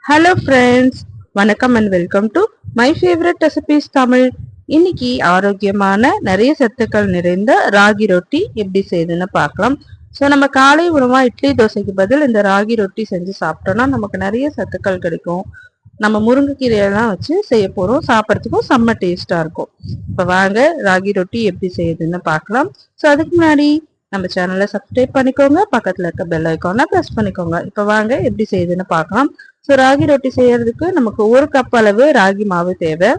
Hello friends, வணக்கம் and welcome to my favourite recipes Tamil. இன்னைக்கு ஆரோக்கியமான நிறைய சத்துக்கள் நிறைந்த ராகி ரொட்டி எப்படி செய்யுதுன்னு பார்க்கலாம். ஸோ நம்ம காலை உணவா இட்லி தோசைக்கு பதில் இந்த ராகி ரொட்டி செஞ்சு சாப்பிட்டோம்னா நமக்கு நிறைய சத்துக்கள் கிடைக்கும். நம்ம முருங்கைக்கீரையெல்லாம் வச்சு செய்ய போறோம், சாப்பிட்றதுக்கும் செம்ம டேஸ்டா இருக்கும். இப்போ வாங்க ராகி ரொட்டி எப்படி செய்யுதுன்னு பார்க்கலாம். ஸோ அதுக்கு முன்னாடி நம்ம சேனலை சப்ஸ்கிரைப் பண்ணிக்கோங்க, பக்கத்துல இருக்க பெல் ஐக்கானை ப்ரெஸ் பண்ணிக்கோங்க. இப்போ வாங்க எப்படி செய்யுதுன்னு பார்க்கலாம். ஸோ ராகி ரொட்டி செய்யறதுக்கு நமக்கு 1 கப் அளவு ராகி மாவு தேவை.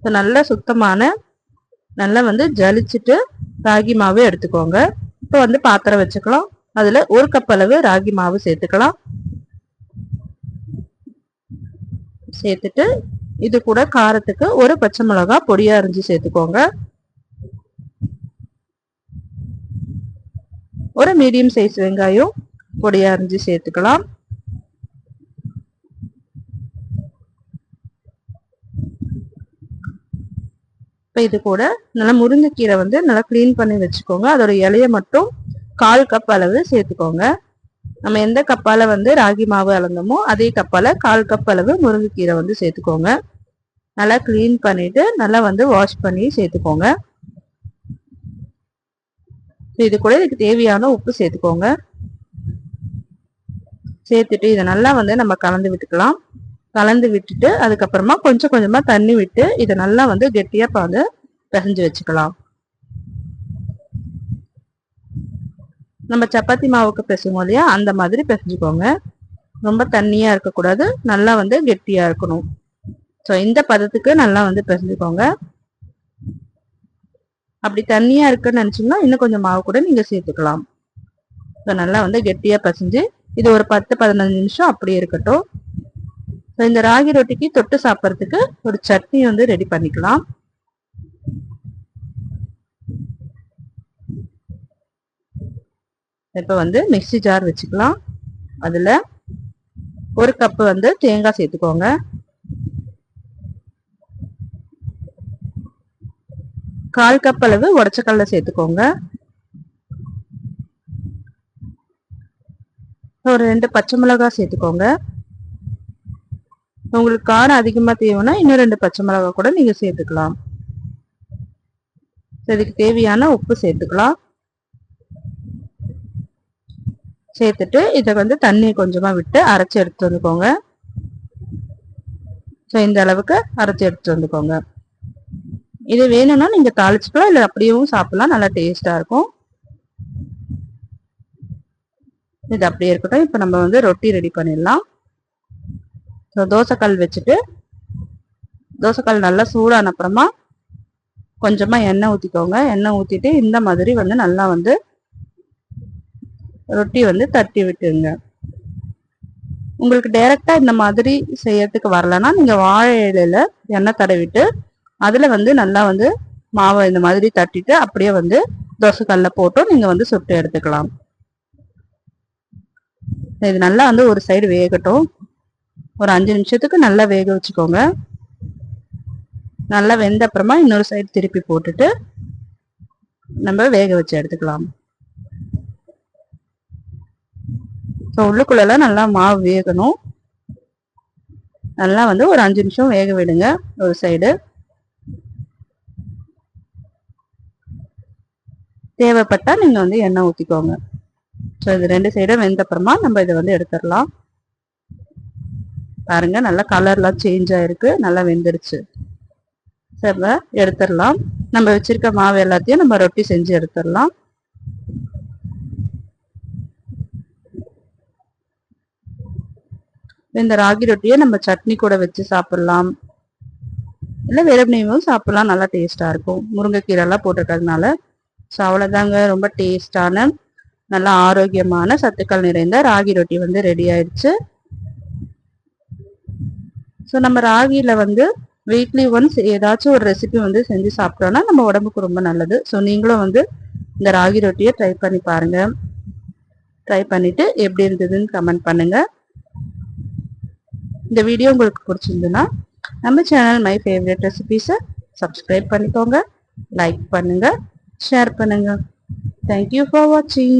ஸோ நல்லா சுத்தமான நல்லா ஜலிச்சுட்டு ராகி மாவு எடுத்துக்கோங்க. இப்போ பாத்திரம் வச்சுக்கலாம். அதுல 1 கப் அளவு ராகி மாவு சேர்த்துக்கலாம். சேர்த்துட்டு இது கூட காரத்துக்கு 1 பச்சை மிளகாய் பொடியா அரிஞ்சு சேர்த்துக்கோங்க. ஒரு மீடியம் சைஸ் வெங்காயம் பொடியா அரிஞ்சு சேர்த்துக்கலாம். இப்போ இது கூட நல்லா முருங்கைக்கீரை நல்லா க்ளீன் பண்ணி வச்சுக்கோங்க. அதோட இலைய மட்டும் 1/4 கப் அளவு சேர்த்துக்கோங்க. நம்ம எந்த கப்பால ராகி மாவு அளந்தோமோ அதே கப்பால 1/4 கப் அளவு முருங்கைக்கீரை சேர்த்துக்கோங்க. நல்லா க்ளீன் பண்ணிட்டு நல்லா வாஷ் பண்ணி சேர்த்துக்கோங்க. இது கூட இதுக்கு தேவையான உப்பு சேர்த்துக்கோங்க. சேர்த்துட்டு இதை நல்லா நம்ம கலந்து விட்டுக்கலாம். கலந்து விட்டுட்டு அதுக்கப்புறமா கொஞ்சம் கொஞ்சமா தண்ணி விட்டு இதை நல்லா கெட்டியா பிசைஞ்சு வச்சுக்கலாம். நம்ம சப்பாத்தி மாவுக்கு பிசைவோம் இல்லையா, அந்த மாதிரி பிசைஞ்சுக்கோங்க. ரொம்ப தண்ணியா இருக்கக்கூடாது, நல்லா கெட்டியா இருக்கணும். ஸோ இந்த பதத்துக்கு நல்லா பிசைஞ்சுக்கோங்க. அப்படி தண்ணியா இருக்குன்னு நினைச்சீங்கன்னா இன்னும் கொஞ்சம் மாவு கூட நீங்க சேர்த்துக்கலாம். ஸோ நல்லா கெட்டியா பிசைஞ்சு இது ஒரு 10-15 நிமிஷம் அப்படியே இருக்கட்டும். இந்த ராகி ரொட்டிக்கு தொட்டு சாப்பிட்றதுக்கு ஒரு சட்னி ரெடி பண்ணிக்கலாம். இப்ப மிக்ஸி ஜார் வச்சுக்கலாம். அதுல 1 கப் தேங்காய் சேர்த்துக்கோங்க. கால் கப் அளவு உடைச்சக்கடலை சேர்த்துக்கோங்க. ஒரு 2 பச்சை மிளகாய் சேர்த்துக்கோங்க. உங்களுக்கு காரம் அதிகமா தேவைன்னா இன்னும் 2 பச்சை மிளகாய் கூட நீங்க சேர்த்துக்கலாம். இதுக்கு தேவையான உப்பு சேர்த்துக்கலாம். சேர்த்துட்டு இதை தண்ணி கொஞ்சமா விட்டு அரைச்சி எடுத்து வந்துக்கோங்க. இந்த அளவுக்கு அரைச்சி எடுத்து வந்துக்கோங்க. இது வேணும்னா நீங்க தாளிச்சுக்கலாம், இல்லை அப்படியும் சாப்பிடலாம், நல்லா டேஸ்டா இருக்கும். இது அப்படியே இருக்கட்டும். இப்ப நம்ம ரொட்டி ரெடி பண்ணிடலாம். தோசைக்கல் வச்சுட்டு தோசைக்கல் நல்லா சூடான அப்புறமா கொஞ்சமா எண்ணெய் ஊற்றிக்கோங்க. எண்ணெய் ஊற்றிட்டு இந்த மாதிரி நல்லா ரொட்டி தட்டி விட்டுருங்க. உங்களுக்கு டைரக்டா இந்த மாதிரி செய்யறதுக்கு வரலன்னா நீங்க வாழை இலையில எண்ணெய் தடவிட்டு அதுல நல்லா மாவை இந்த மாதிரி தட்டிட்டு அப்படியே தோசைக்கல்ல போட்டு நீங்க சுட்டு எடுத்துக்கலாம். இது நல்லா ஒரு சைடு வேகட்டும். ஒரு 5 நிமிஷத்துக்கு நல்லா வேக வச்சுக்கோங்க. நல்லா வெந்த அப்புறமா இன்னொரு சைடு திருப்பி போட்டுட்டு நம்ம வேக வச்சு எடுத்துக்கலாம். உள்ளுக்குள்ளெல்லாம் நல்லா மாவு வேகணும். நல்லா ஒரு 5 நிமிஷம் வேக விடுங்க ஒரு சைடு. தேவைப்பட்டா நீங்க எண்ணெய் ஊற்றிக்கோங்க. இது 2 சைடும் வெந்த அப்புறமா நம்ம இதை எடுத்துடலாம். பாருங்க, நல்லா கலர்லாம் சேஞ்ச் ஆயிருக்கு, நல்லா வெந்துருச்சு. சரி, எடுத்துடலாம். நம்ம வச்சிருக்க மாவு எல்லாத்தையும் நம்ம ரொட்டி செஞ்சு எடுத்துடலாம். இந்த ராகி ரொட்டியை நம்ம சட்னி கூட வச்சு சாப்பிடலாம், இல்லை வெறுமனையும் சாப்பிடலாம். நல்லா டேஸ்டா இருக்கும், முருங்கைக்கீரை எல்லாம் போட்டிருக்கிறதுனால. ஸோ அவ்வளோதாங்க, ரொம்ப டேஸ்டான நல்லா ஆரோக்கியமான சத்துக்கள் நிறைந்த ராகி ரொட்டி ரெடி ஆயிடுச்சு. ஸோ நம்ம ராகியில வீக்லி ஒன்ஸ் ஏதாச்சும் ஒரு ரெசிபி செஞ்சு சாப்பிட்டோம்னா நம்ம உடம்புக்கு ரொம்ப நல்லது. ஸோ நீங்களும் இந்த ராகி ரொட்டியை ட்ரை பண்ணி பாருங்க. ட்ரை பண்ணிட்டு எப்படி இருந்ததுன்னு கமெண்ட் பண்ணுங்க. இந்த வீடியோ உங்களுக்கு பிடிச்சிருந்துன்னா நம்ம சேனல் மை ஃபேவரட் ரெசிபிஸை சப்ஸ்கிரைப் பண்ணிக்கோங்க, லைக் பண்ணுங்க, ஷேர் பண்ணுங்க. தேங்க்யூ ஃபார் வாட்சிங்.